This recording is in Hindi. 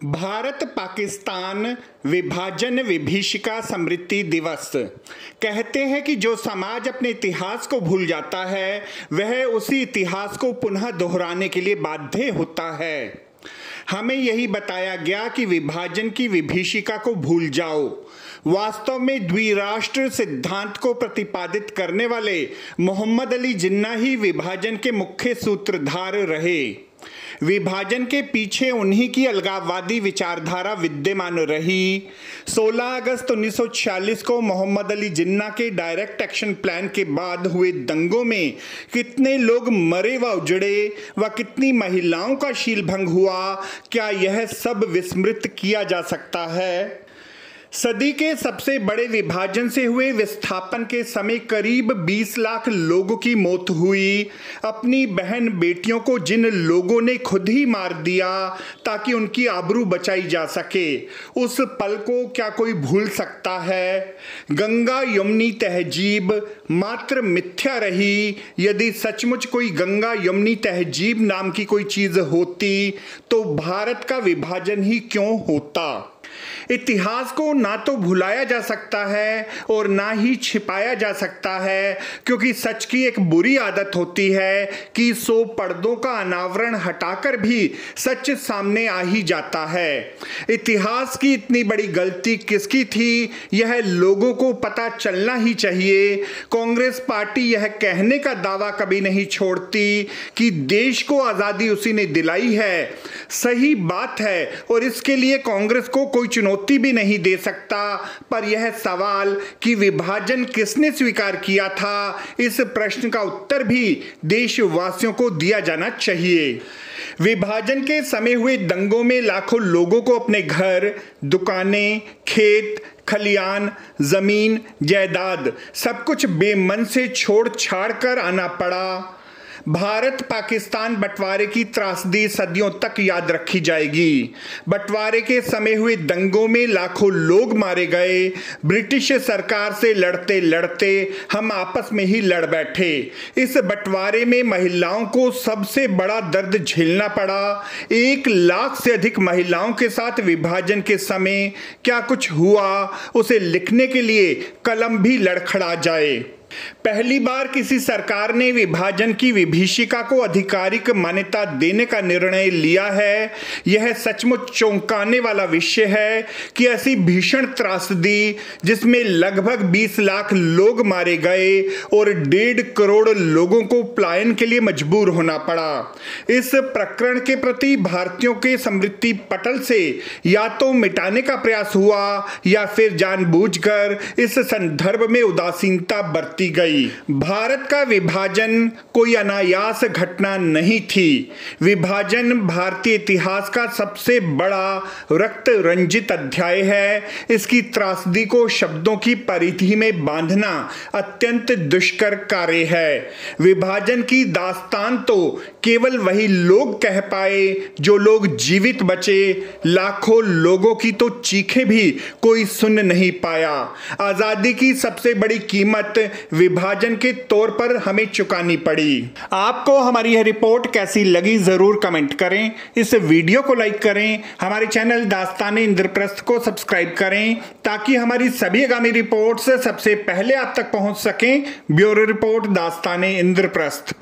भारत पाकिस्तान विभाजन विभीषिका स्मृति दिवस। कहते हैं कि जो समाज अपने इतिहास को भूल जाता है वह उसी इतिहास को पुनः दोहराने के लिए बाध्य होता है। हमें यही बताया गया कि विभाजन की विभीषिका को भूल जाओ। वास्तव में द्विराष्ट्र सिद्धांत को प्रतिपादित करने वाले मोहम्मद अली जिन्ना ही विभाजन के मुख्य सूत्रधार रहे। विभाजन के पीछे उन्हीं की अलगाववादी विचारधारा विद्यमान रही। 16 अगस्त 1946 को मोहम्मद अली जिन्ना के डायरेक्ट एक्शन प्लान के बाद हुए दंगों में कितने लोग मरे व उजड़े व कितनी महिलाओं का शीलभंग हुआ, क्या यह सब विस्मृत किया जा सकता है? सदी के सबसे बड़े विभाजन से हुए विस्थापन के समय करीब 20 लाख लोगों की मौत हुई। अपनी बहन बेटियों को जिन लोगों ने खुद ही मार दिया ताकि उनकी आबरू बचाई जा सके, उस पल को क्या कोई भूल सकता है? गंगा यमुनी तहजीब मात्र मिथ्या रही। यदि सचमुच कोई गंगा यमुनी तहजीब नाम की कोई चीज होती तो भारत का विभाजन ही क्यों होता? इतिहास को ना तो भुलाया जा सकता है और ना ही छिपाया जा सकता है, क्योंकि सच की एक बुरी आदत होती है कि 100 पर्दों का अनावरण हटाकर भी सच सामने आ ही जाता है। इतिहास की इतनी बड़ी गलती किसकी थी, यह लोगों को पता चलना ही चाहिए। कांग्रेस पार्टी यह कहने का दावा कभी नहीं छोड़ती कि देश को आजादी उसी ने दिलाई है। सही बात है और इसके लिए कांग्रेस को कोई चुनौती भी नहीं दे सकता, पर यह सवाल कि विभाजन किसने स्वीकार किया था, इस प्रश्न का उत्तर भी देशवासियों को दिया जाना चाहिए। विभाजन के समय हुए दंगों में लाखों लोगों को अपने घर, दुकानें, खेत, खलियान, जमीन, जायदाद सब कुछ बेमन से छोड़ छाड़ कर आना पड़ा। भारत पाकिस्तान बंटवारे की त्रासदी सदियों तक याद रखी जाएगी। बंटवारे के समय हुए दंगों में लाखों लोग मारे गए। ब्रिटिश सरकार से लड़ते लड़ते हम आपस में ही लड़ बैठे। इस बंटवारे में महिलाओं को सबसे बड़ा दर्द झेलना पड़ा। 1 लाख से अधिक महिलाओं के साथ विभाजन के समय क्या कुछ हुआ, उसे लिखने के लिए कलम भी लड़खड़ा जाए। पहली बार किसी सरकार ने विभाजन की विभीषिका को आधिकारिक मान्यता देने का निर्णय लिया है। यह सचमुच चौंकाने वाला विषय है कि ऐसी भीषण त्रासदी जिसमें लगभग 20 लाख लोग मारे गए और 1.5 करोड़ लोगों को पलायन के लिए मजबूर होना पड़ा। इस प्रकरण के प्रति भारतीयों के स्मृति पटल से या तो मिटाने का प्रयास हुआ या फिर जानबूझकर इस संदर्भ में उदासीनता बरती गई। भारत का विभाजन कोई अनायास घटना नहीं थी। विभाजन भारतीय इतिहास का सबसे बड़ा रक्त रंजित अध्याय है। इसकी त्रासदी को शब्दों की परिधि में बांधना अत्यंत दुष्कर कार्य है। विभाजन की दास्तान तो केवल वही लोग कह पाए जो लोग जीवित बचे। लाखों लोगों की तो चीखें भी कोई सुन नहीं पाया। आजादी की सबसे बड़ी कीमत विभाजन के तौर पर हमें चुकानी पड़ी। आपको हमारी यह रिपोर्ट कैसी लगी जरूर कमेंट करें। इस वीडियो को लाइक करें। हमारे चैनल दास्ताने इंद्रप्रस्थ को सब्सक्राइब करें ताकि हमारी सभी आगामी रिपोर्ट्स सबसे पहले आप तक पहुंच सकें। Bureau report Dastane Indraprastha.